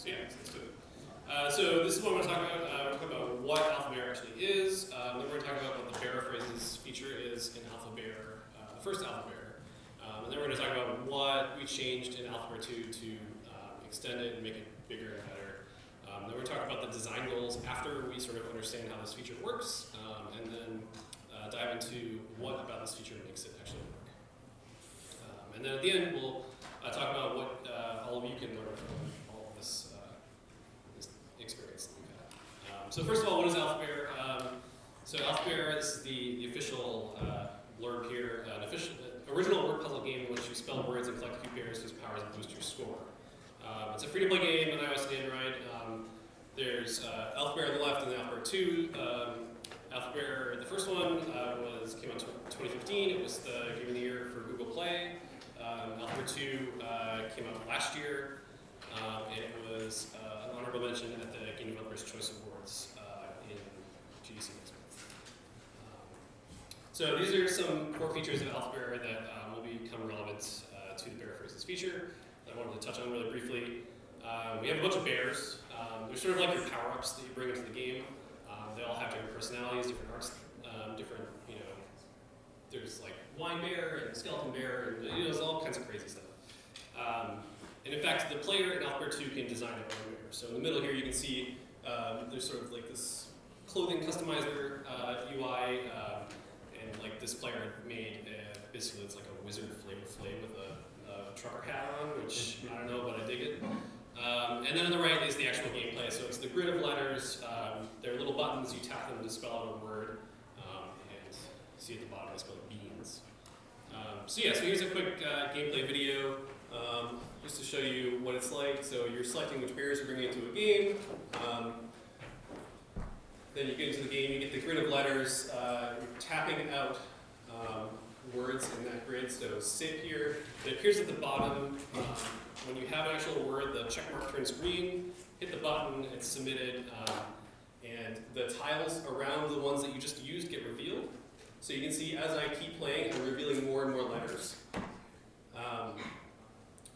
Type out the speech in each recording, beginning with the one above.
So yeah, let's do it. So this is what I'm going to talk about. We're going to talk about what Alphabear actually is. Then we're going to talk about what the bearaphrases feature is in Alphabear, the first Alphabear. And then we're going to talk about what we changed in Alphabear 2 to extend it and make it bigger and better. Then we're going to talk about the design goals after we sort of understand how this feature works, and then dive into what about this feature makes it actually work. And then at the end, we'll talk about what all of you can learn from all of this, this experience that we've had. So first of all, what is Alphabear? So Alphabear, this is the official blurb here, an original word puzzle game in which you spell words and collect cube pairs whose powers boost your score. It's a free-to-play game on iOS and Android. There's Alphabear on the left and then Alphabear 2. Alphabear, the first one, came out in 2015. It was the Game of the Year for Google Play. Alphabear 2 came out last year. It was an honorable mention at the Game Developers Choice Awards in GDC next month. So these are some core features of Alphabear that will become relevant to the bearaphrases feature that I wanted to touch on really briefly. We have a bunch of bears. They're sort of like your power-ups that you bring into the game. They all have different personalities, different arts, different, there's like wine bear and skeleton bear, and there's all kinds of crazy stuff. And in fact, the player in Alphabear 2 can design their own bear. So in the middle here, you can see there's sort of like this clothing customizer UI, and like this player made basically it's like a wizard Flavor Flav with a trucker hat on, which I don't know, but I dig it. And then on the right is the actual gameplay. So it's the grid of letters. There are little buttons. You tap them to spell out a word. And see at the bottom, I spell beans. So here's a quick gameplay video just to show you what it's like. So you're selecting which bears you're bringing into a game. Then you get into the game. You get the grid of letters. You're tapping out words in that grid. So sit here. It appears at the bottom. When you have an actual word, the check mark turns green, hit the button, it's submitted, and the tiles around the ones that you just used get revealed. So you can see as I keep playing, I'm revealing more and more letters.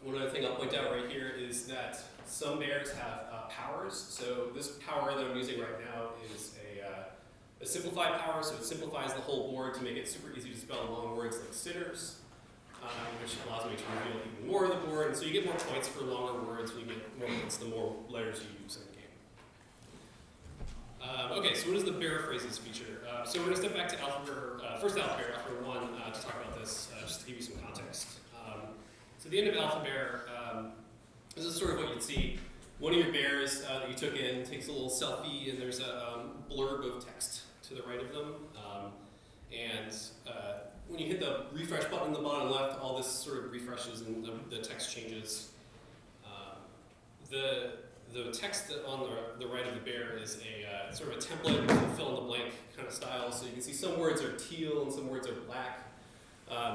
One other thing I'll point out right here is that some bears have powers. So this power that I'm using right now is a simplified power, so it simplifies the whole board to make it super easy to spell long words like sitters. Which allows me to reveal even more of the board. And so you get more points for longer words, and you get more points the more letters you use in the game. Okay, so what is the bearaphrases feature? So we're going to step back to Alphabear, first Alphabear, Alphabear 1, to talk about this, just to give you some context. So at the end of Alphabear, this is sort of what you'd see. One of your bears that you took in takes a little selfie, and there's a blurb of text to the right of them. When you hit the refresh button in the bottom left, all this sort of refreshes and the text changes. The text on the right of the bear is a sort of a template, fill in the blank kind of style. So you can see some words are teal and some words are black.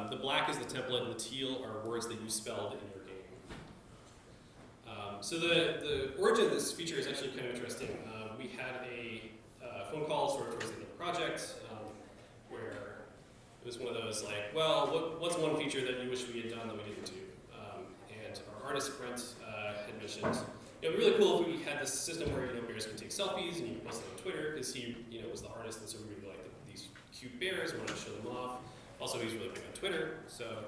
The black is the template and the teal are words that you spelled in your game. So the origin of this feature is actually kind of interesting. We had a phone call sort of towards the end of the project where it was one of those like, well, what's one feature that you wish we had done that we didn't do? And our artist Brent had mentioned, it'd be really cool if we had this system where bears can take selfies and you can post them on Twitter because he was the artist, and so we really liked these cute bears. We wanted to show them off. Also, he's really big on Twitter, so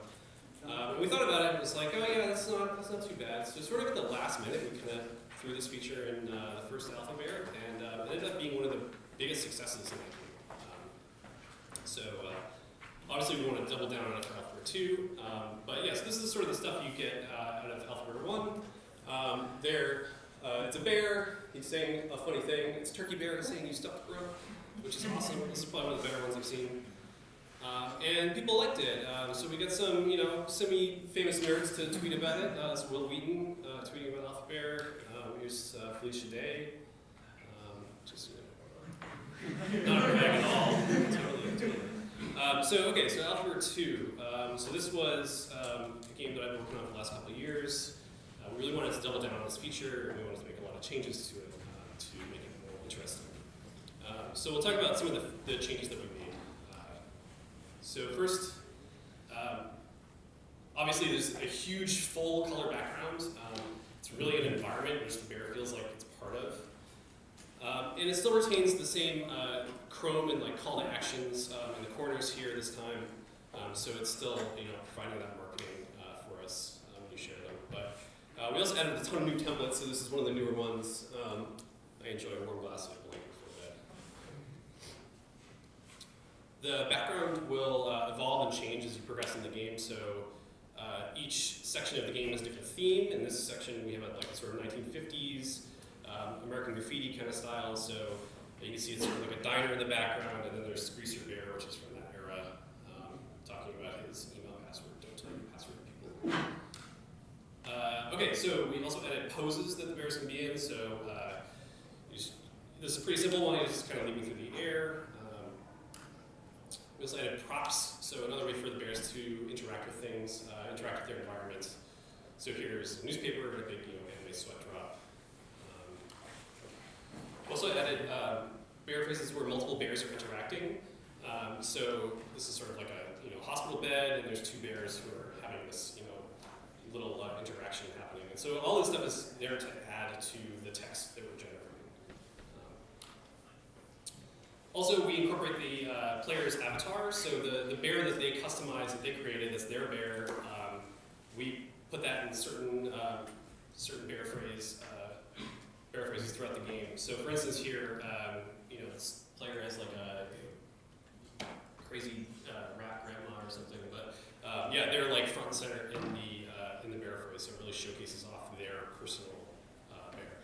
we thought about it and it was like, oh yeah, that's not too bad. So sort of at the last minute, we kind of threw this feature in the first Alphabear, and it ended up being one of the biggest successes in that game. Obviously, we want to double down on it for Alphabear 2, but yes, this is sort of the stuff you get out of Alphabear 1. It's a bear, he's saying a funny thing. It's Turkey Bear saying you stuffed, bro, which is awesome. This is probably one of the better ones I've seen. And people liked it. So we got some, semi-famous nerds to tweet about it. It's Will Wheaton tweeting about Alphabear. Here's Felicia Day. Not her bag at all. Totally. So Alphabear 2. So this was a game that I've been working on for the last couple of years. We really wanted to double down on this feature, and we wanted to make a lot of changes to it to make it more interesting. So we'll talk about some of the changes that we made. So first, obviously there's a huge full color background. It's really an environment environment, which the bear feels like it's part of. And it still retains the same Chrome and like call to actions in the corners here this time. So it's still providing that marketing for us when you share them. But we also added a ton of new templates, so this is one of the newer ones. I enjoy a warm glass of blank before bed. The background will evolve and change as you progress in the game. So each section of the game has a different theme. In this section, we have like a sort of 1950s American graffiti kind of style. So you can see it's sort of like a diner in the background, and then there's Greaser Bear, which is from that era, talking about his email password. Don't tell your password to people. Okay, so we also added poses that the bears can be in. So this is a pretty simple one. It's just kind of leaping through the air. We also added props, so another way for the bears to interact with things, interact with their environment. So here's a newspaper and a big anime sweat drop. Also added bear phrases where multiple bears are interacting. So this is sort of like a hospital bed, and there's two bears who are having this little interaction happening. And so all this stuff is there to add to the text that we're generating. Also, we incorporate the player's avatar. So the bear that they customize, that they created, that's their bear. We put that in certain bearaphrases throughout the game. So, for instance, here, this player has like a crazy rat grandma or something. But yeah, they're like front and center in the bearaphrase, so it really showcases off their personal bear.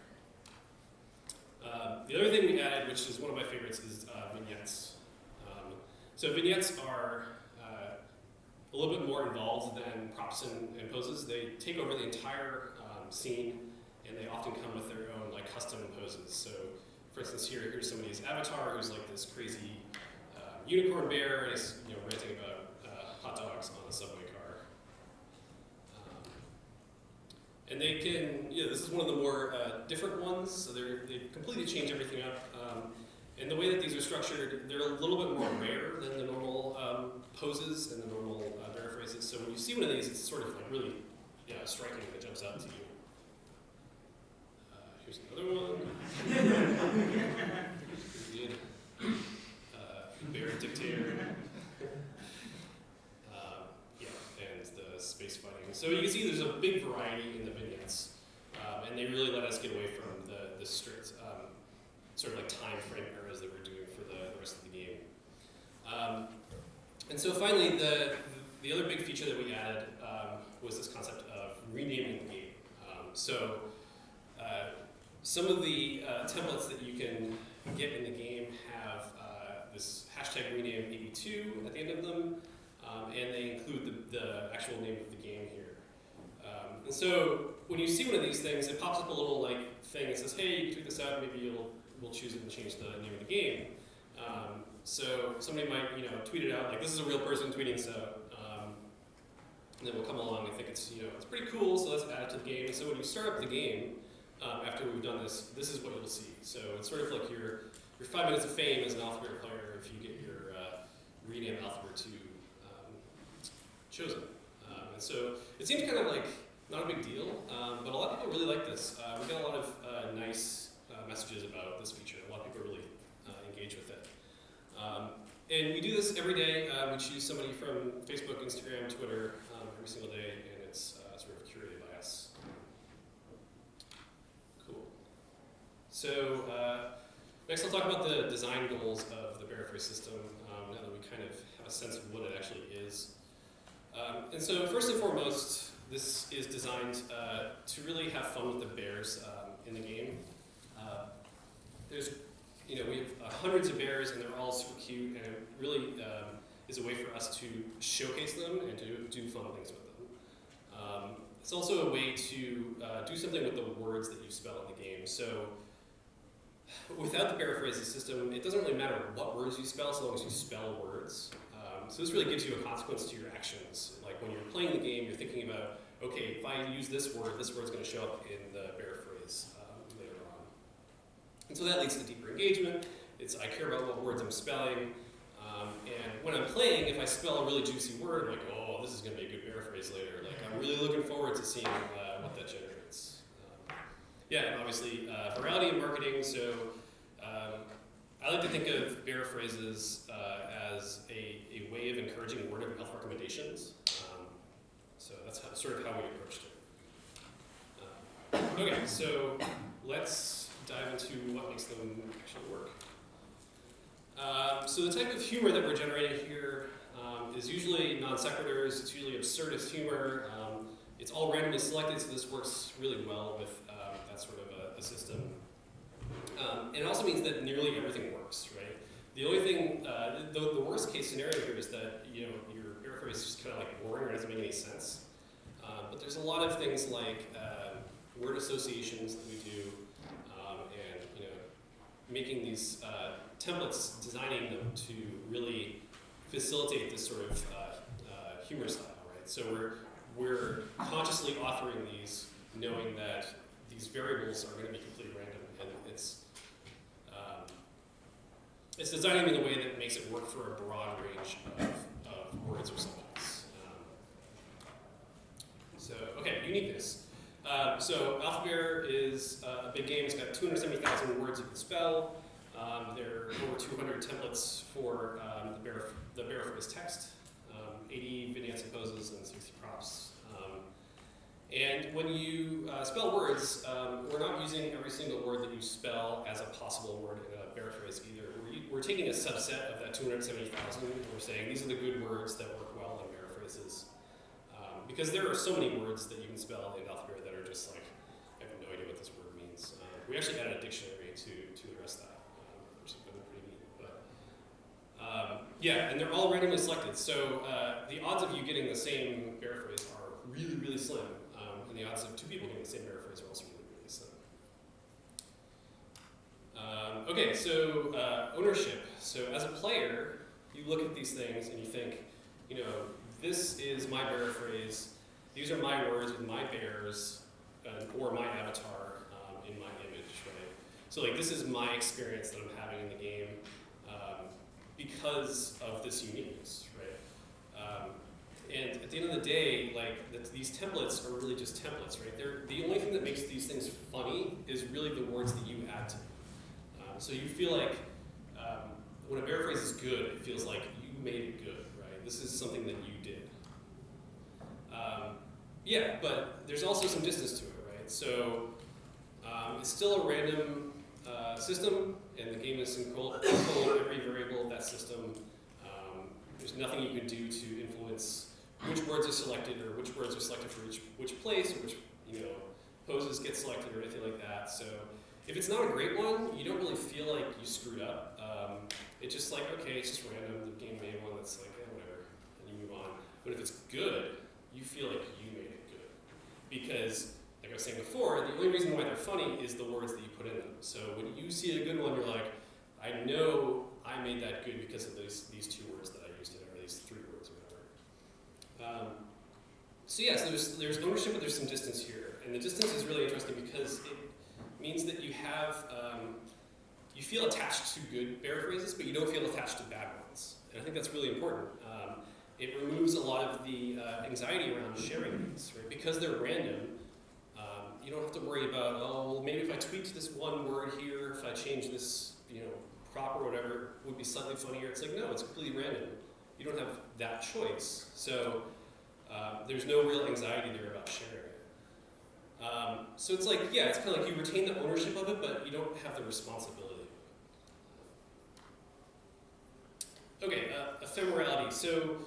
The other thing we added, which is one of my favorites, is vignettes. So vignettes are a little bit more involved than props and poses. They take over the entire scene, and they often come with their own like custom poses. So, for instance, here's somebody's avatar who's like this crazy unicorn bear, and he's ranting about hot dogs on a subway car. And they can, this is one of the more different ones, so they completely change everything up. And the way that these are structured, they're a little bit more rare than the normal poses and the normal bearaphrases. So when you see one of these, it's sort of like really striking that jumps out to you. Here's another one. Bear dictator. And the space fighting. So you can see there's a big variety in the vignettes, and they really let us get away from the strict sort of like time frame errors that we're doing for the rest of the game. And so finally, the other big feature that we added was this concept of renaming the game. So some of the templates that you can get in the game have this hashtag rename AB2 at the end of them, and they include the actual name of the game here. And so when you see one of these things, it pops up a little like thing that says, hey, you can tweet this out, maybe we'll choose it and change the name of the game. So somebody might tweet it out like, this is a real person tweeting this out. And then we'll come along and think it's it's pretty cool, so let's add it to the game. And so when you start up the game, after we've done this, this is what you'll see. So it's sort of like your 5 minutes of fame as an Alphabear player if you get your rename Alphabear 2 chosen. And so it seems kind of like not a big deal, but a lot of people really like this. We got a lot of nice messages about this feature. A lot of people really engage with it. And we do this every day. We choose somebody from Facebook, Instagram, Twitter every single day, and it's sort of curated by us. Cool. So next I'll talk about the design goals of the bearaphrase system, now that we kind of have a sense of what it actually is. And so first and foremost, this is designed to really have fun with the bears in the game. There's, we have hundreds of bears, and they're all super cute, and it really is a way for us to showcase them and to do fun things with them. It's also a way to do something with the words that you spell in the game. So without the bearaphrase system, it doesn't really matter what words you spell, so long as you spell words. So this really gives you a consequence to your actions. Like when you're playing the game, you're thinking about, okay, if I use this word's going to show up in the bearaphrase later on. And so that leads to deeper engagement. I care about what words I'm spelling. And when I'm playing, if I spell a really juicy word, I'm like, oh, this is going to be a good bearaphrase later. Like, I'm really looking forward to seeing what that generates. Yeah, and obviously virality in marketing. So I like to think of bearaphrases as a way of encouraging word of mouth recommendations. So that's sort of how we approached it. Okay, so let's dive into what makes them actually work. So the type of humor that we're generating here is usually non sequiturs. It's usually absurdist humor. It's all randomly selected, so this works really well with that sort of a system. And it also means that nearly everything works, right? The only thing, the worst case scenario here is that your paraphrase is just kind of like boring or doesn't make any sense. But there's a lot of things like word associations that we do, and making these templates, designing them to really facilitate this sort of humor style, right? So we're consciously authoring these, knowing that these variables are going to be completely random, and it's designing them in a way that makes it work for a broad range of words or subjects. So, okay, uniqueness. So Alphabear is a big game. It's got 270,000 words you can spell. There are over 200 templates for the bearaphrase text, 80 vignettes and poses, and 60 props. And when you spell words, we're not using every single word that you spell as a possible word in a bearaphrase either. We're taking a subset of that 270,000, and we're saying these are the good words that work well in bearaphrases. Because there are so many words that you can spell in Alphabear that are just like, I have no idea what this word means. We actually added a dictionary to address that, which has been pretty neat. But yeah, and they're all randomly selected. So the odds of you getting the same bearaphrase are really, really slim. And the odds of two people getting the same bearaphrase are also really, really slim. Okay, so ownership. So as a player, you look at these things and you think, this is my bearaphrase. These are my words with my bears, or my avatar in my image, right? So like this is my experience that I'm having in the game because of this uniqueness, right? And at the end of the day, these templates are really just templates, right? The only thing that makes these things funny is really the words that you add to them. So you feel like when a bearaphrase is good, it feels like you made it good, right? This is something that you did. Yeah, but there's also some distance to it, right? So it's still a random system, and the game is in control of every variable of that system. There's nothing you can do to influence which words are selected, or which words are selected for which place, or which poses get selected, or anything like that. So if it's not a great one, you don't really feel like you screwed up. It's just like, okay, it's just random. The game made one that's like, whatever, and you move on. But if it's good, you feel like you made it good. Because, like I was saying before, the only reason why they're funny is the words that you put in them. So when you see a good one, you're like, I know I made that good because of these two words that I used in it, or these three words, or whatever. So yes, there's ownership, but there's some distance here. And the distance is really interesting because it means that you have, you feel attached to good bearaphrases, but you don't feel attached to bad ones. And I think that's really important. It removes a lot of the anxiety around sharing these, right? Because they're random, you don't have to worry about, oh, well, maybe if I tweaked this one word here, if I change this, prop or whatever, it would be slightly funnier. It's like, no, it's completely random. You don't have that choice. So there's no real anxiety there about sharing it. So it's like, yeah, it's kind of like you retain the ownership of it, but you don't have the responsibility. Okay, ephemerality. So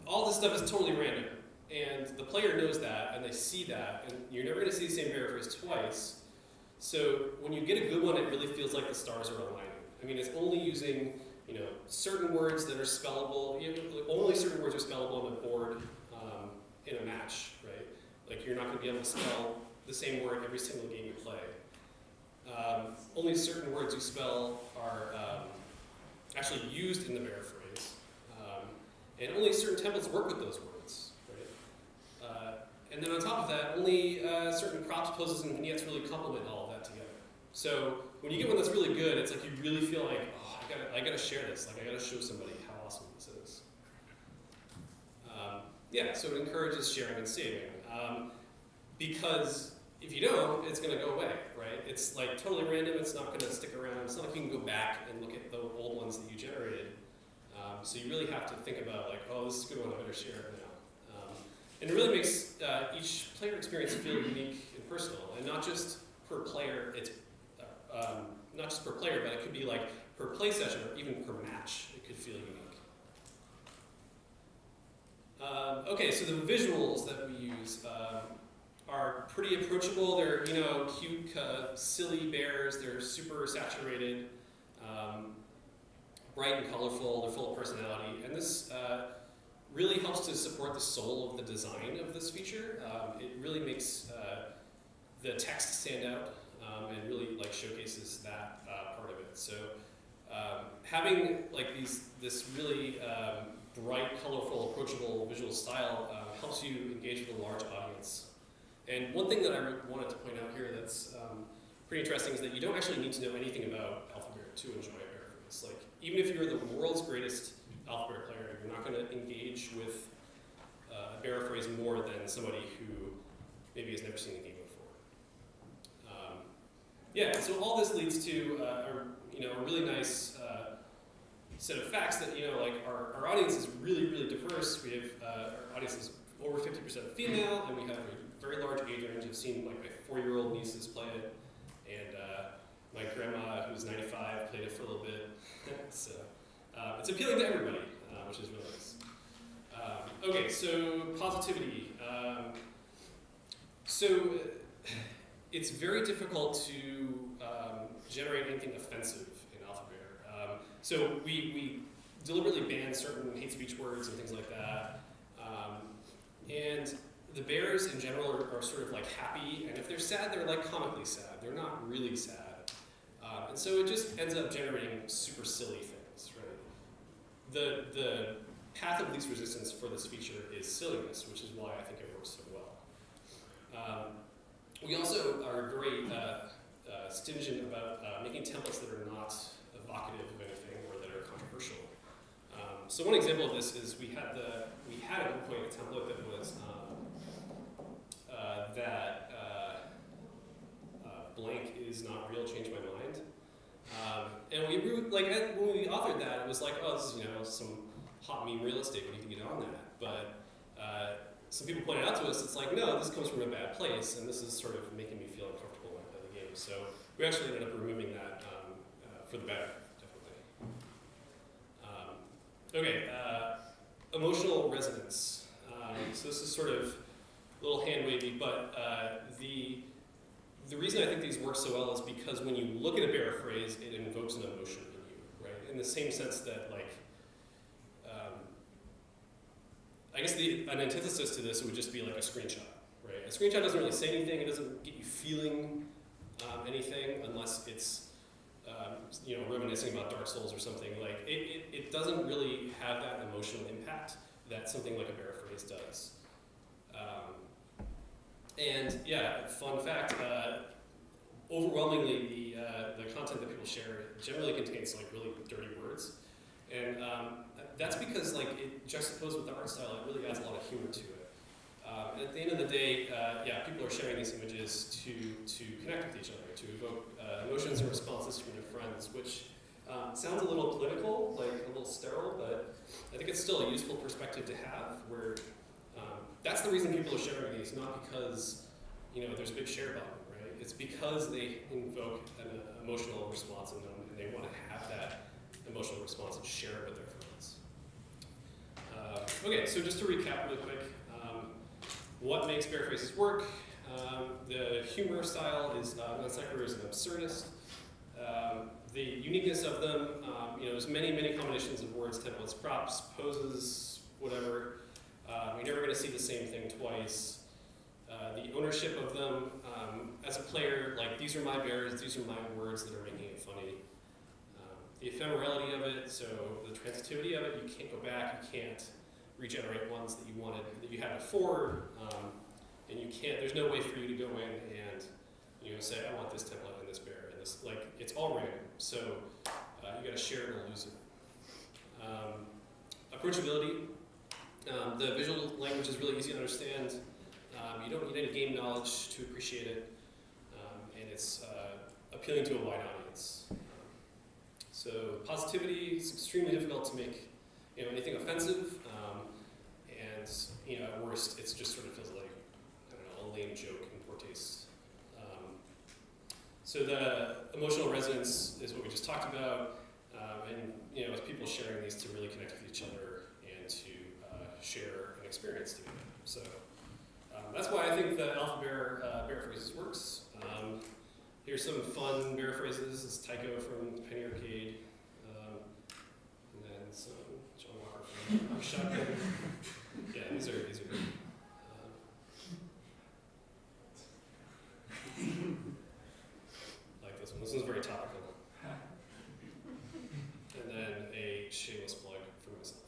all this stuff is totally random, and the player knows that, and they see that, and you're never going to see the same paraphrase twice. So when you get a good one, it really feels like the stars are aligning. I mean, it's only using certain words that are spellable. Only certain words are spellable on the board in a match, right? Like you're not going to be able to spell the same word every single game you play. Only certain words you spell are actually used in the bearaphrase. And only certain templates work with those words, right? And then on top of that, only certain props, poses, and vignettes really complement all of that together. So when you get one that's really good, it's like you really feel like, oh, I gotta share this. Like I gotta show somebody how awesome this is. Yeah, so it encourages sharing and saving. Because if you don't, it's going to go away, right? It's like totally random. It's not going to stick around. It's not like you can go back and look at the old ones that you generated. So you really have to think about like, oh, this is a good one. I better share it now. And it really makes each player experience feel unique and personal, and not just per player. It's not just per player, but it could be like per play session or even per match. It could feel unique. Okay, so the visuals that we use are pretty approachable. They're cute, silly bears. They're super saturated, bright and colorful. They're full of personality, and this really helps to support the soul of the design of this feature. It really makes the text stand out and really like showcases that part of it. So having like this really bright, colorful, approachable visual style helps you engage with a large audience. And one thing that I wanted to point out here that's pretty interesting is that you don't actually need to know anything about Alphabear to enjoy a bearaphrase. Like, even if you're the world's greatest Alphabear player, you're not going to engage with a bearaphrase more than somebody who maybe has never seen the game before. Yeah, so all this leads to a really nice set of facts that, like our audience is really, really diverse. We have, our audience is over 50% female, and we have a very large age range. I've seen like my 4-year-old nieces play it, and my grandma, who's 95, played it for a little bit. So it's appealing to everybody, which is really nice. Okay, so positivity. So it's very difficult to generate anything offensive in Alphabear. So we deliberately ban certain hate speech words and things like that. And the bears in general are sort of like happy, and if they're sad, they're like comically sad. They're not really sad. And so it just ends up generating super silly things, right? The path of least resistance for this feature is silliness, which is why I think it works so well. We also are very stingent about making templates that are not evocative of anything or that are controversial. So one example of this is we had at one point a template that was blank is not real, change my mind. And when we authored that, it was like, oh, this is some hot meme real estate, what do you think on that? But some people pointed out to us, it's like, no, this comes from a bad place, and this is sort of making me feel uncomfortable in the game. So we actually ended up removing that for the better, definitely. Okay, emotional resonance. So this is sort of a little hand-wavy, but the reason I think these work so well is because when you look at a bearaphrase, it invokes an emotion in you, right? In the same sense that, like, I guess an antithesis to this would just be like a screenshot, right? A screenshot doesn't really say anything. It doesn't get you feeling anything unless it's reminiscing about Dark Souls or something. Like it doesn't really have that emotional impact that something like a bearaphrase does. And yeah, fun fact, overwhelmingly the content that people share generally contains like really dirty words. And that's because like it juxtaposed with the art style, it really adds a lot of humor to it. And at the end of the day, people are sharing these images to connect with each other, to evoke emotions and responses from their friends, which sounds a little political, like a little sterile, but I think it's still a useful perspective to have, where that's the reason people are sharing these, not because there's a big share button, right? It's because they invoke an emotional response in them, and they want to have that emotional response and share it with their friends. Okay, so just to recap really quick, what makes bearaphrases work? The humor style is non sequitur is an absurdist. The uniqueness of them, there's many, many combinations of words, templates, props, poses, whatever. You're never going to see the same thing twice. The ownership of them, as a player, like these are my bears, these are my words that are making it funny. The ephemerality of it, so the transitivity of it, you can't go back, you can't regenerate ones that you wanted, that you had before, and you can't, there's no way for you to go in and say, I want this template and this bear, and this, like, it's all random, so you gotta share it or lose it. Approachability, the visual language is really easy to understand. You don't need any game knowledge to appreciate it, and it's appealing to a wide audience. So positivity is extremely difficult to make anything offensive, and at worst, it just sort of feels like a lame joke in poor taste. So the emotional resonance is what we just talked about, and with people sharing these to really connect with each other and to share an experience together. So that's why I think the Alphabear bearaphrases works. Here's some fun bearaphrases. This is Tycho from Penny Arcade, and then some John Walker from Shotgun. Yeah, these are good. Like this one. This one's very topical. And then a shameless plug for myself.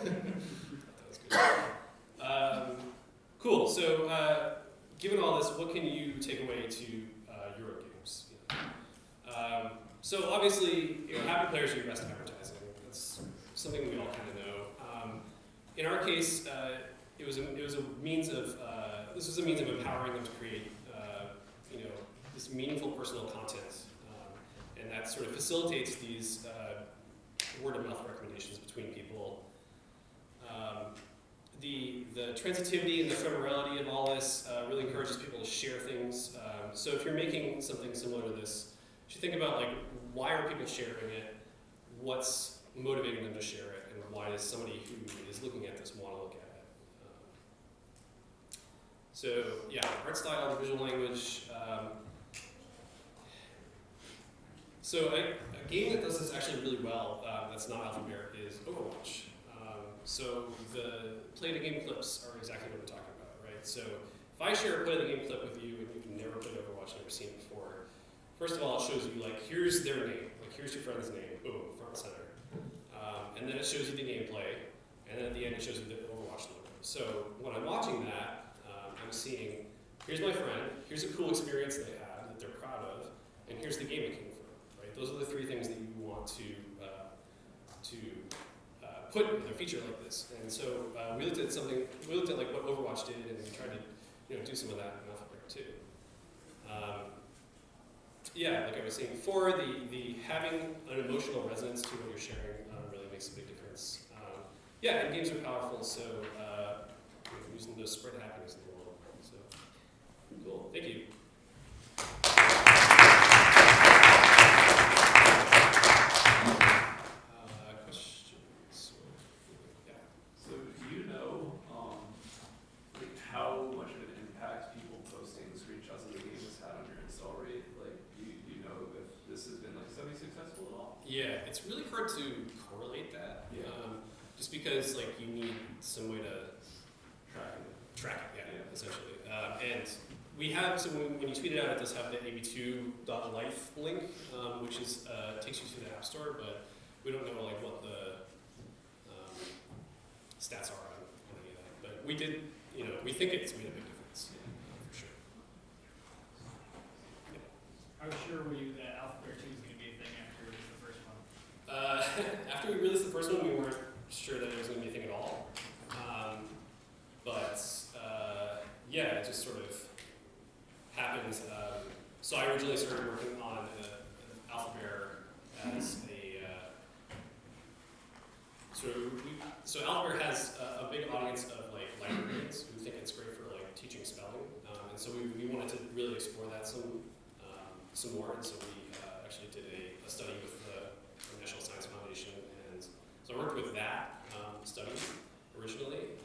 That was good. Cool. So, given all this, what can you take away to your own games? So obviously, happy players are your best advertising. That's something we all kind of know. In our case, it was a means of this was a means of empowering them to create this meaningful personal content, and that sort of facilitates these word-of-mouth recommendations between people. The transitivity and the ephemerality of all this really encourages people to share things. So if you're making something similar to this, you should think about why are people sharing it, what's motivating them to share it, and why does somebody who is looking at this want to look at it. So yeah, art style, the visual language. So a game that does this actually really well, that's not Alphabear, is Overwatch. So the play-the-game clips are exactly what we're talking about, right? So if I share a play-the-game clip with you and you've never played Overwatch, never seen it before, first of all, it shows you here's their name, here's your friend's name, boom, front and center. And then it shows you the gameplay, and then at the end it shows you the Overwatch logo. So when I'm watching that, I'm seeing, here's my friend, here's a cool experience they had that they're proud of, and here's the game it came from, right? Those are the three things that you want to put in a feature like this. And so we looked at what Overwatch did, and we tried to do some of that in Alphabear too. Yeah, like I was saying before, the having an emotional resonance to what you're sharing really makes a big difference. Yeah, and games are powerful, so using those spread happiness in the world. So cool, thank you. Questions? Yeah. So do you know how much of an impact people posting screenshots of the game has had on your install rate? Do you know if this has been semi-successful at all? Yeah, it's really hard to correlate that. Yeah. Just because you need some way to track it, yeah. Essentially. And we have, so when you tweet it out, it does have the ab2.life link, which is takes you to the App Store, but we don't know what the stats are on any of that. But we did, we think it's made a big difference, for sure. Yeah. How sure were you that Alphabear 2 is going to be a thing after you released the first one? After we released the first one, we weren't sure that it was going to be a thing at all. Yeah, it just sort of happened. So I originally started working on Alphabear as so Alphabear has a big audience of librarians who think it's great for teaching spelling, and so we wanted to really explore that some more, and so we actually did a study with the National Science Foundation, and so I worked with that study originally,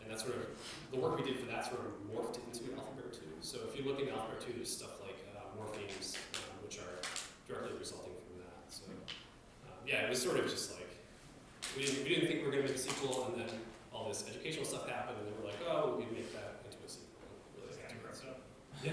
and that's sort of the work we did for that sort of morphed into Alphabear 2. So if you look into Alphabear 2, there's stuff like morphemes, which are directly resulting from that. So yeah, it was sort of just we didn't think we were going to make a sequel, and then all this educational stuff happened, and then we're like, oh, we can make that into a sequel. Really, It's kind of gross up. Yeah.